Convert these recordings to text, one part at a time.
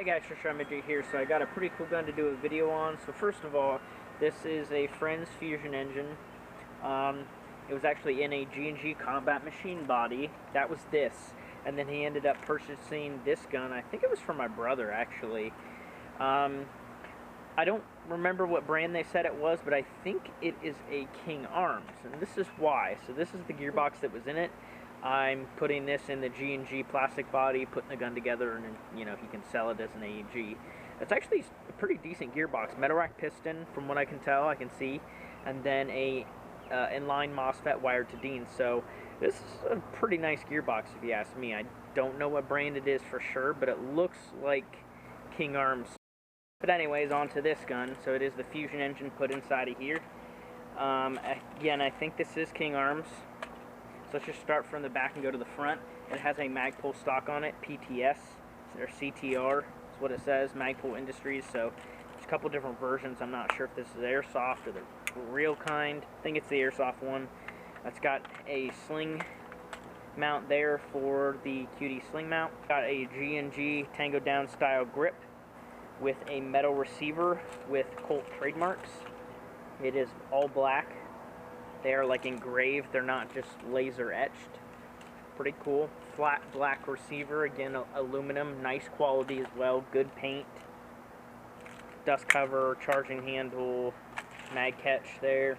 Hey guys, MK18 here. So I got a pretty cool gun to do a video on. So first of all, this is a Friends Fusion engine. It was actually in a G&G combat machine body. That was this. And then he ended up purchasing this gun. I think it was from my brother, actually. I don't remember what brand they said it was, but I think it is a King Arms. And this is why. So this is the gearbox that was in it. I'm putting this in the G&G plastic body, putting the gun together, and you know, he can sell it as an AEG. It's actually a pretty decent gearbox. Metal rack piston, from what I can tell, I can see, and then a inline MOSFET wired to DIN. So this is a pretty nice gearbox if you ask me. I don't know what brand it is for sure, but it looks like King Arms. But anyways, on to this gun. So it is the Fusion engine put inside of here. Again, I think this is King Arms. So let's just start from the back and go to the front. It has a Magpul stock on it, PTS, or CTR is what it says, Magpul Industries. So there's a couple different versions. I'm not sure if this is airsoft or the real kind. I think it's the airsoft one. It's got a sling mount there for the QD sling mount. Got a G&G Tango Down style grip with a metal receiver with Colt trademarks. It is all black. They are like engraved, they're not just laser etched. Pretty cool. Flat black receiver, again aluminum, nice quality as well, good paint. Dust cover, charging handle, mag catch there.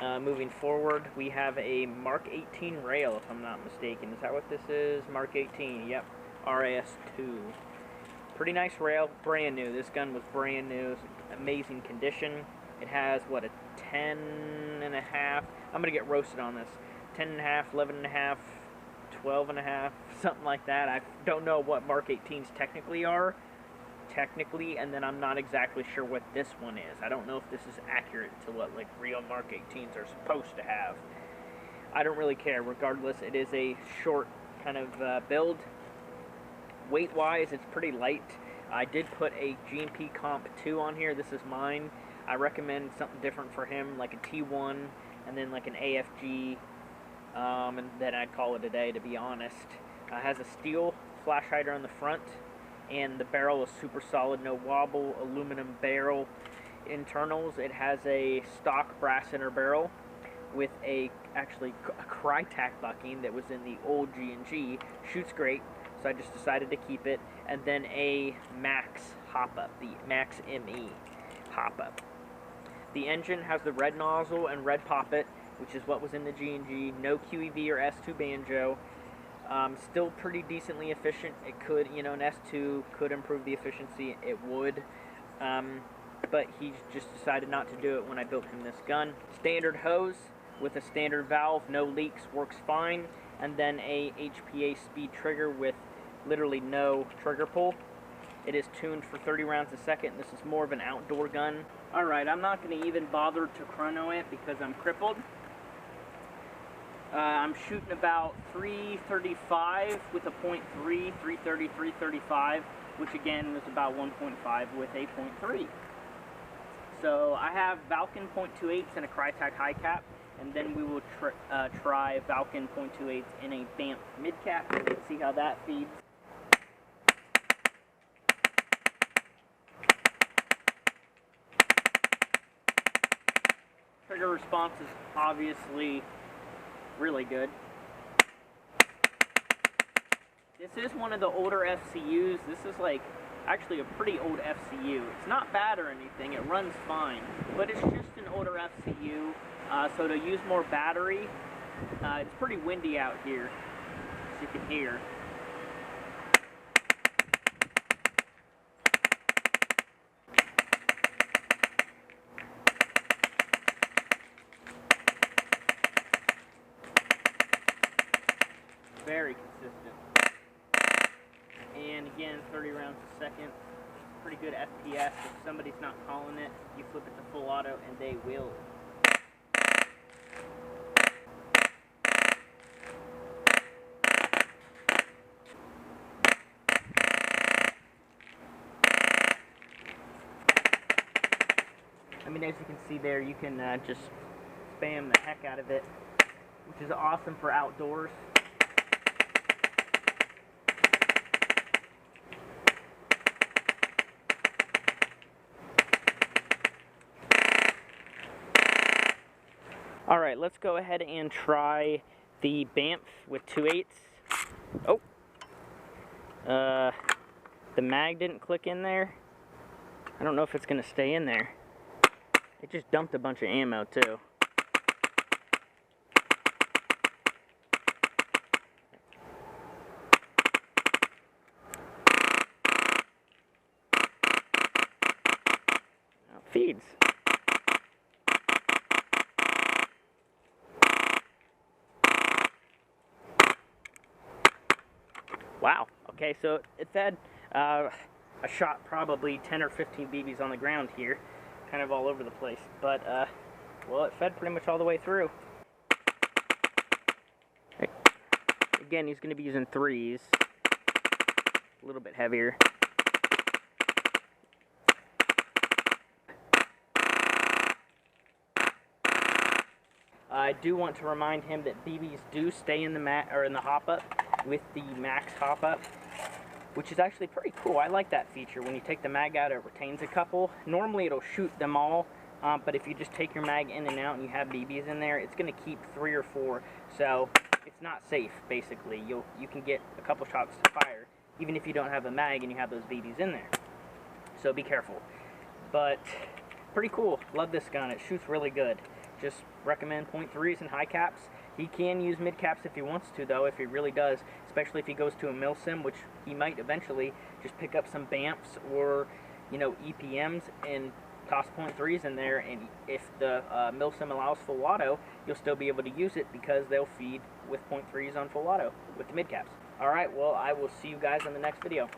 Moving forward, we have a Mark 18 rail, if I'm not mistaken. Is that what this is? Mark 18, yep, RAS2. Pretty nice rail, brand new. This gun was brand new, it's amazing condition. It has, what, a 10.5, I'm going to get roasted on this, 10.5, 11.5, 12.5, something like that. I don't know what Mark 18s technically are, and then I'm not exactly sure what this one is. I don't know if this is accurate to what, like, real Mark 18s are supposed to have. I don't really care. Regardless, it is a short kind of build. Weight-wise, it's pretty light. I did put a G&P Comp 2 on here. This is mine. I recommend something different for him, like a T1, and then like an AFG, and then I'd call it a day, to be honest. It has a steel flash hider on the front, and the barrel is super solid, no wobble, aluminum barrel internals. It has a stock brass inner barrel with actually a Crytac bucking that was in the old G&G. Shoots great, so I just decided to keep it. And then a Max hop-up, the Max ME hop-up. The engine has the red nozzle and red poppet, which is what was in the G&G. No QEV or S2 banjo. Still pretty decently efficient. It could, you know, an S2 could improve the efficiency. It would. But he just decided not to do it when I built him this gun. Standard hose with a standard valve, no leaks, works fine. And then a HPA speed trigger with literally no trigger pull. It is tuned for 30 rounds a second. This is more of an outdoor gun. Alright, I'm not going to even bother to chrono it because I'm crippled. I'm shooting about 335 with a .3, 330, 335, which again was about 1.5 with a .3. So I have Valken .28s and a Crytac high cap, and then we will try Valken .28s in a BAMF mid cap and see how that feeds. Trigger response is obviously really good. This is one of the older FCUs. This is like actually a pretty old FCU. It's not bad or anything, it runs fine, but it's just an older FCU, so to use more battery, it's pretty windy out here, as you can hear. Very consistent. And again, 30 rounds a second. Pretty good FPS. If somebody's not calling it, you flip it to full auto and they will. I mean, as you can see there, you can just spam the heck out of it, which is awesome for outdoors. Alright, let's go ahead and try the Banff with 2/8. Oh! The mag didn't click in there. I don't know if it's going to stay in there. It just dumped a bunch of ammo too. Now it feeds. Wow. Okay, so it fed. I shot probably 10 or 15 BBs on the ground here, kind of all over the place. But, well, it fed pretty much all the way through. Again, he's going to be using 3s. A little bit heavier. I do want to remind him that BBs do stay in the hop-up with the max hop-up, which is actually pretty cool. I like that feature. When you take the mag out, it retains a couple. Normally, it'll shoot them all, but if you just take your mag in and out and you have BBs in there, it's going to keep 3 or 4. So it's not safe. Basically, you can get a couple shots to fire, even if you don't have a mag and you have those BBs in there. So be careful. But pretty cool. Love this gun. It shoots really good. Just recommend .3s and high caps. He can use mid caps if he wants to, though, if he really does, especially if he goes to a milsim, which he might eventually. Just pick up some Banffs or, you know, EPMs and toss .3s in there, and if the milsim allows full auto, you'll still be able to use it because they'll feed with .3s on full auto with the mid caps. Alright, well, I will see you guys in the next video.